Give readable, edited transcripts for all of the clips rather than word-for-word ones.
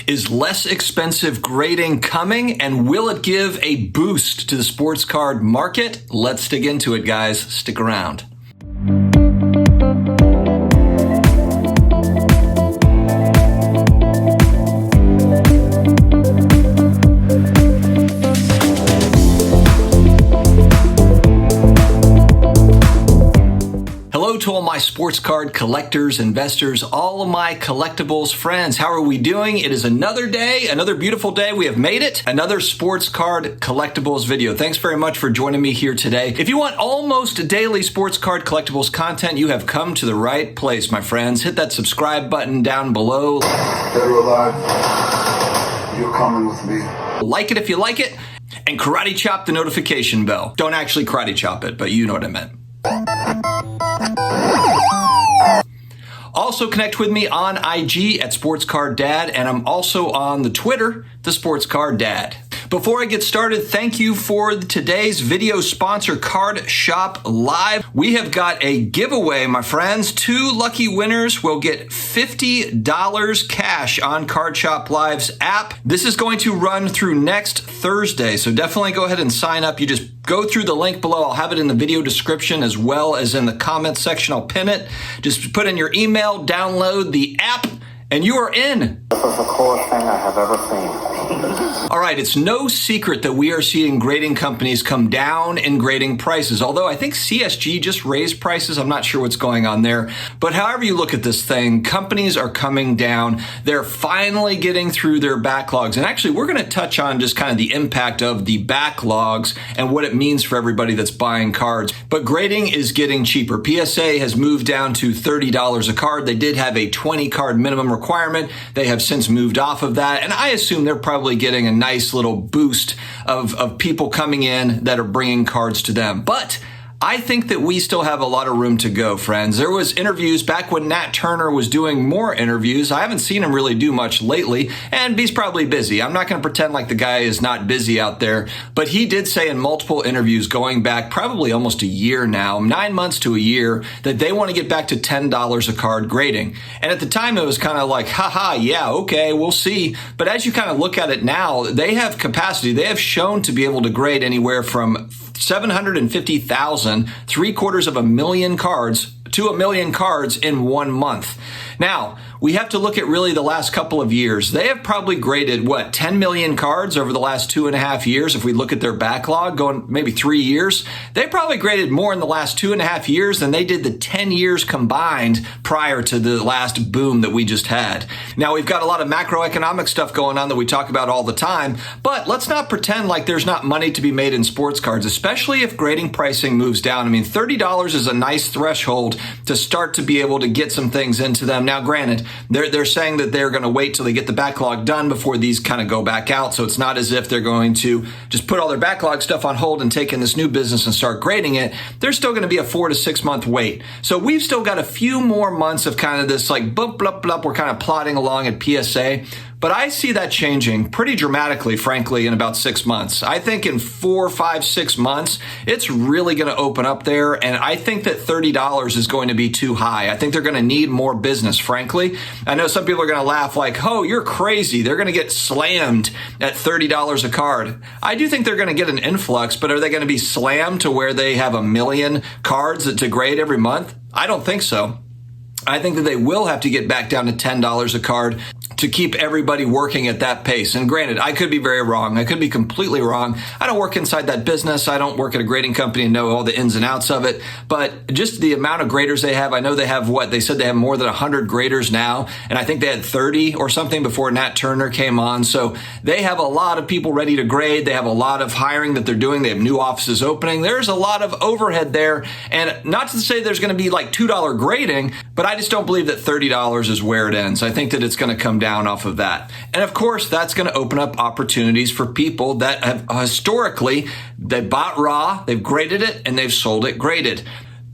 Is less expensive grading coming, and will it give a boost to the sports card market? Let's dig into it, guys. Stick around. Hello to all my sports card collectors, investors, all of my collectibles friends. How are we doing? It is another day, another beautiful day. We have made it. Another sports card collectibles video. Thanks very much for joining me here today. If you want almost daily sports card collectibles content, you have come to the right place, my friends. Hit that subscribe button down below. Dead or alive, you're coming with me. Like it if you like it, and karate chop the notification bell. Don't actually karate chop it, but you know what I meant. Also connect with me on IG at SportsCardDad, and I'm also on the Twitter, the SportsCardDad. Before I get started, thank you for today's video sponsor, Card Shop Live. We have got a giveaway, my friends. 2 lucky winners will get $50 cash on Card Shop Live's app. This is going to run through next Thursday, so definitely go ahead and sign up. You just go through the link below. I'll have it in the video description as well as in the comments section. I'll pin it. Just put in your email, download the app, and you are in. This is the coolest thing I have ever seen. All right, it's no secret that we are seeing grading companies come down in grading prices, although I think CSG just raised prices. I'm not sure what's going on there. But however you look at this thing, companies are coming down. They're finally getting through their backlogs. And actually, we're going to touch on just kind of the impact of the backlogs and what it means for everybody that's buying cards. But grading is getting cheaper. PSA has moved down to $30 a card. They did have a 20 card minimum requirement. They have since moved off of that. And I assume they're probably getting a nice little boost of people coming in that are bringing cards to them. But I think that we still have a lot of room to go, friends. There was interviews back when Nat Turner was doing more interviews. I haven't seen him really do much lately, and he's probably busy. I'm not going to pretend like the guy is not busy out there, but he did say in multiple interviews going back probably almost a year now, 9 months to a year, that they want to get back to $10 a card grading. And at the time, it was kind of like, haha, yeah, okay, we'll see. But as you kind of look at it now, they have capacity. They have shown to be able to grade anywhere from 750,000, 750,000 cards to 1 million cards in 1 month. Now, we have to look at really the last couple of years. They have probably graded, 10 million cards over the last 2.5 years. If we look at their backlog going maybe 3 years, they probably graded more in the last 2.5 years than they did the 10 years combined prior to the last boom that we just had. Now, we've got a lot of macroeconomic stuff going on that we talk about all the time, but let's not pretend like there's not money to be made in sports cards, especially if grading pricing moves down. I mean, $30 is a nice threshold to start to be able to get some things into them. Now, granted, they're saying that they're going to wait till they get the backlog done before these kind of go back out. So it's not as if they're going to just put all their backlog stuff on hold and take in this new business and start grading it. There's still going to be a 4 to 6 month wait. So we've still got a few more months of kind of this like bump, blup, blup. We're kind of plodding along at PSA. But I see that changing pretty dramatically, frankly, in about 6 months. I think in 4, 5, 6 months, it's really going to open up there. And I think that $30 is going to be too high. I think they're going to need more business, frankly. I know some people are going to laugh like, oh, you're crazy. They're going to get slammed at $30 a card. I do think they're going to get an influx, but are they going to be slammed to where they have 1 million cards to grade every month? I don't think so. I think that they will have to get back down to $10 a card to keep everybody working at that pace. And granted, I could be very wrong. I could be completely wrong. I don't work inside that business. I don't work at a grading company and know all the ins and outs of it. But just the amount of graders they have, I know they have they said they have more than 100 graders now. And I think they had 30 or something before Nat Turner came on. So they have a lot of people ready to grade. They have a lot of hiring that they're doing. They have new offices opening. There's a lot of overhead there. And not to say there's going to be like $2 grading, but I just don't believe that $30 is where it ends. I think that it's going to come down off of that. And of course, that's going to open up opportunities for people that have historically, they bought raw, they've graded it, and they've sold it graded.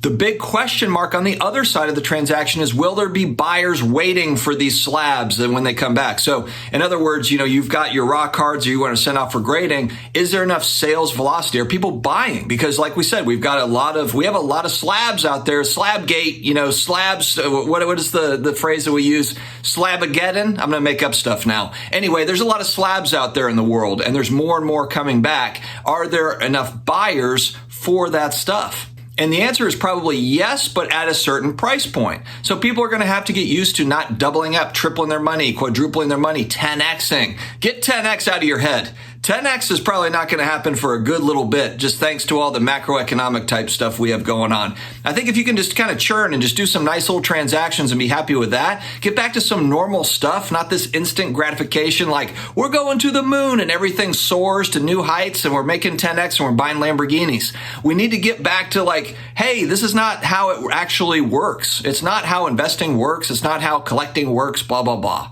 The big question mark on the other side of the transaction is, will there be buyers waiting for these slabs when they come back? So in other words, you've got your raw cards or you want to send off for grading. Is there enough sales velocity? Are people buying? Because like we said, we have a lot of slabs out there. Slabgate, slabs. What is the phrase that we use? Slabageddon? I'm going to make up stuff now. Anyway, there's a lot of slabs out there in the world and there's more and more coming back. Are there enough buyers for that stuff? And the answer is probably yes, but at a certain price point. So people are going to have to get used to not doubling up, tripling their money, quadrupling their money, 10xing. Get 10x out of your head. 10x is probably not going to happen for a good little bit, just thanks to all the macroeconomic type stuff we have going on. I think if you can just kind of churn and just do some nice little transactions and be happy with that, get back to some normal stuff, not this instant gratification like we're going to the moon and everything soars to new heights and we're making 10x and we're buying Lamborghinis. We need to get back to like, hey, this is not how it actually works. It's not how investing works. It's not how collecting works, blah, blah, blah.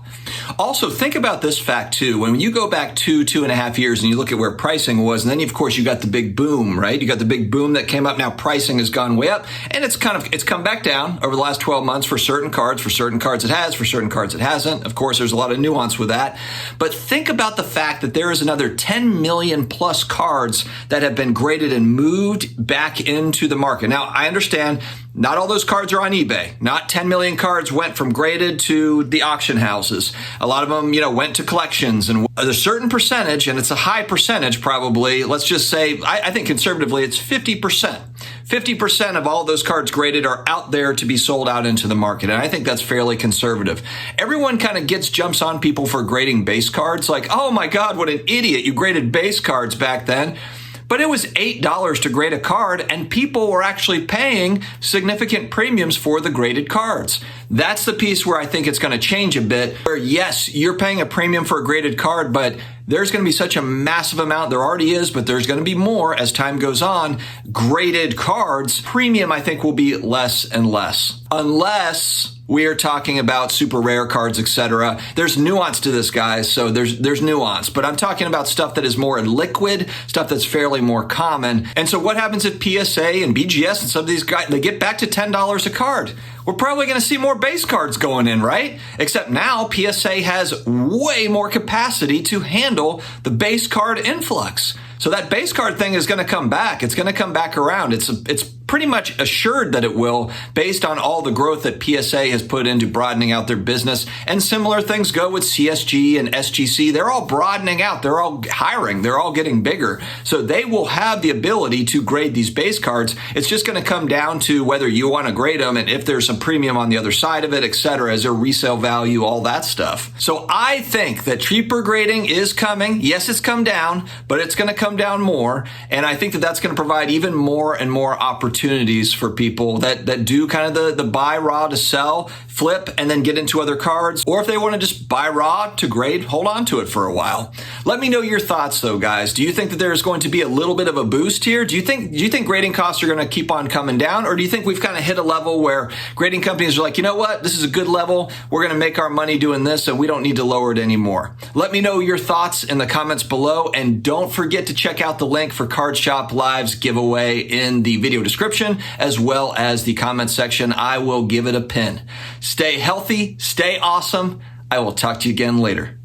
Also, think about this fact too. When you go back 2.5 years and you look at where pricing was, and then of course you got the big boom, right? You got the big boom that came up. Now pricing has gone way up and it's come back down over the last 12 months for certain cards. For certain cards it has, for certain cards it hasn't. Of course, there's a lot of nuance with that. But think about the fact that there is another 10 million plus cards that have been graded and moved back into the market. Now, I understand not all those cards are on eBay. Not 10 million cards went from graded to the auction houses. A lot of them, went to collections, and a certain percentage, and it's a high percentage probably, let's just say, I think conservatively it's 50%. 50% of all those cards graded are out there to be sold out into the market. And I think that's fairly conservative. Everyone kind of jumps on people for grading base cards. Like, oh my God, what an idiot. You graded base cards back then. But it was $8 to grade a card, and people were actually paying significant premiums for the graded cards. That's the piece where I think it's going to change a bit, where yes, you're paying a premium for a graded card, but there's going to be such a massive amount. There already is, but there's going to be more as time goes on. Graded cards, premium, I think, will be less and less. Unless we are talking about super rare cards, etc. There's nuance to this, guys, so there's nuance. But I'm talking about stuff that is more liquid, stuff that's fairly more common. And so what happens if PSA and BGS and some of these guys, they get back to $10 a card? We're probably going to see more base cards going in, right? Except now PSA has way more capacity to handle the base card influx. So that base card thing is going to come back. It's going to come back around. It's pretty much assured that it will, based on all the growth that PSA has put into broadening out their business. And similar things go with CSG and SGC. They're all broadening out. They're all hiring. They're all getting bigger. So they will have the ability to grade these base cards. It's just going to come down to whether you want to grade them and if there's some premium on the other side of it, etc. Is there resale value, all that stuff. So I think that cheaper grading is coming. Yes, it's come down, but it's going to come down more. And I think that that's going to provide even more and more opportunities for people that do kind of the buy raw to sell, flip, and then get into other cards. Or if they want to just buy raw to grade, hold on to it for a while. Let me know your thoughts though, guys. Do you think that there's going to be a little bit of a boost here? Do you think grading costs are going to keep on coming down? Or do you think we've kind of hit a level where grading companies are like, you know what? This is a good level. We're going to make our money doing this and we don't need to lower it anymore. Let me know your thoughts in the comments below. And don't forget to check out the link for Card Shop Live's giveaway in the video description, as well as the comment section. I will give it a pin. Stay healthy, stay awesome. I will talk to you again later.